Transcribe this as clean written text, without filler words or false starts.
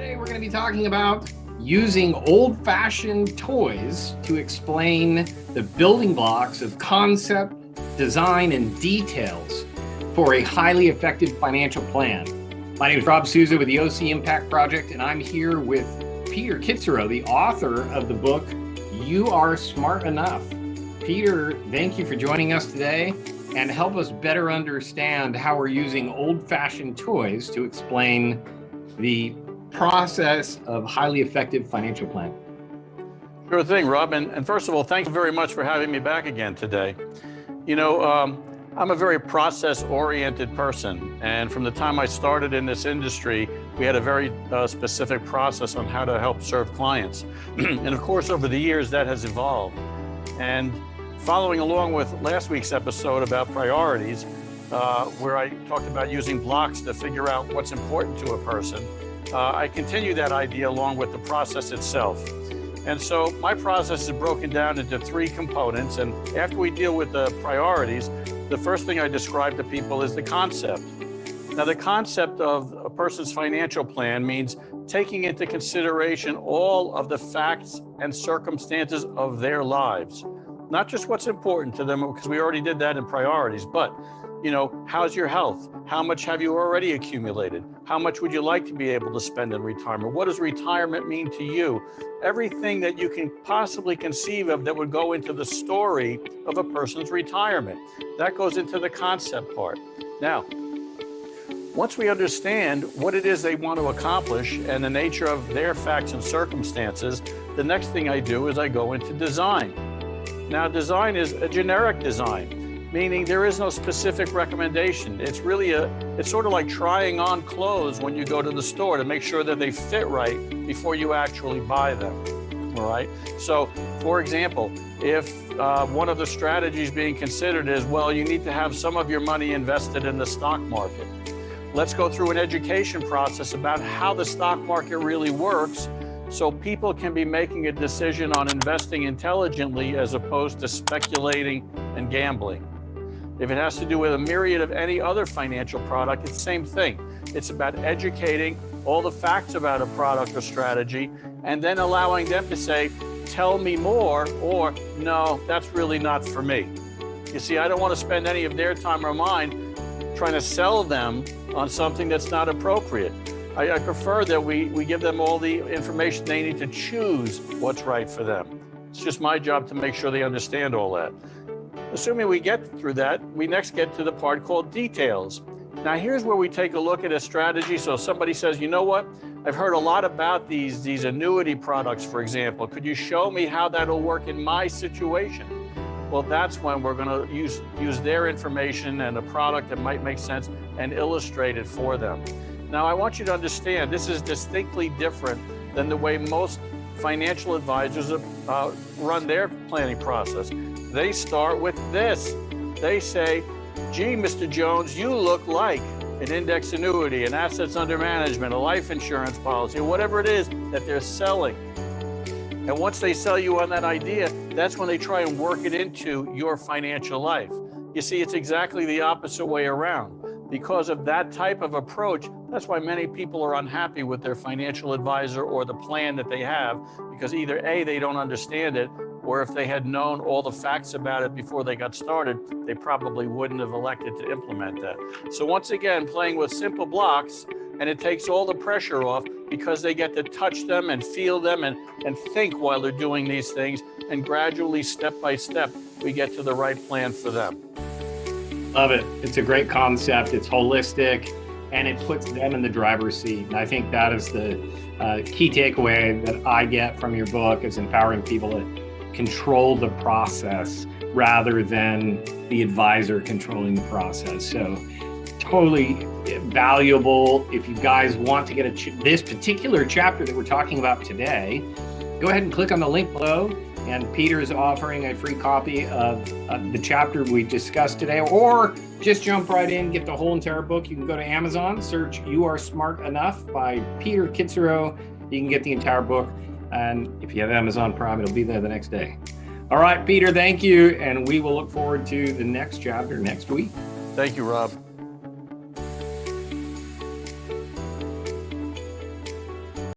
Today we're going to be talking about using old-fashioned toys to explain the building blocks of concept, design, and details for a highly effective financial plan. My name is Rob Souza with the OC Impact Project, and I'm here with Peter Kitzerow, the author of the book, You Are Smart Enough. Peter, thank you for joining us today and help us better understand how we're using old-fashioned toys to explain the process of highly effective financial plan. Sure thing, Rob. And first of all, thank you very much for having me back again today. You know, I'm a very process-oriented person. And from the time I started in this industry, we had a very specific process on how to help serve clients. And of course, over the years, that has evolved. And following along with last week's episode about priorities, where I talked about using blocks to figure out what's important to a person, I continue that idea along with the process itself. And so my process is broken down into three components. And after we deal with the priorities, the first thing I describe to people is the concept. Now, the concept of a person's financial plan means taking into consideration all of the facts and circumstances of their lives, not just what's important to them, because we already did that in priorities, but you know, how's your health? How much have you already accumulated? How much would you like to be able to spend in retirement? What does retirement mean to you? Everything that you can possibly conceive of that would go into the story of a person's retirement. That goes into the concept part. Now, once we understand what it is they want to accomplish and the nature of their facts and circumstances, the next thing I do is I go into design. Now, design is a generic design, meaning there is no specific recommendation. It's really it's sort of like trying on clothes when you go to the store to make sure that they fit right before you actually buy them, all right? So, for example, if one of the strategies being considered is, well, you need to have some of your money invested in the stock market. Let's go through an education process about how the stock market really works so people can be making a decision on investing intelligently as opposed to speculating and gambling. If it has to do with a myriad of any other financial product, it's the same thing. It's about educating all the facts about a product or strategy and then allowing them to say, tell me more, or no, that's really not for me. You see, I don't want to spend any of their time or mine trying to sell them on something that's not appropriate. I prefer that we give them all the information they need to choose what's right for them. It's just my job to make sure they understand all that. Assuming we get through that, we next get to the part called details. Now, here's where we take a look at a strategy. So somebody says, you know what? I've heard a lot about these annuity products, for example. Could you show me how that'll work in my situation? Well, that's when we're going to use their information and a product that might make sense and illustrate it for them. Now, I want you to understand this is distinctly different than the way most financial advisors run their planning process. They start with this. They say, gee, Mr. Jones, you look like an index annuity, an assets under management, a life insurance policy, or whatever it is that they're selling. And once they sell you on that idea, that's when they try and work it into your financial life. You see, it's exactly the opposite way around. Because of that type of approach, that's why many people are unhappy with their financial advisor or the plan that they have, because either A, they don't understand it, or if they had known all the facts about it before they got started, they probably wouldn't have elected to implement that. So once again, playing with simple blocks, and it takes all the pressure off because they get to touch them and feel them and think while they're doing these things, and gradually, step by step, we get to the right plan for them. Love it. It's a great concept. It's holistic, and it puts them in the driver's seat. And I think that is the key takeaway that I get from your book, is empowering people to control the process rather than the advisor controlling the process. So totally valuable. If you guys want to get this particular chapter that we're talking about today, go ahead and click on the link below. And Peter is offering a free copy of the chapter we discussed today, or just jump right in, get the whole entire book. You can go to Amazon, search You Are Smart Enough by Peter Kitzerow. You can get the entire book. And if you have Amazon Prime, it'll be there the next day. All right, Peter, thank you. And we will look forward to the next chapter next week. Thank you, Rob.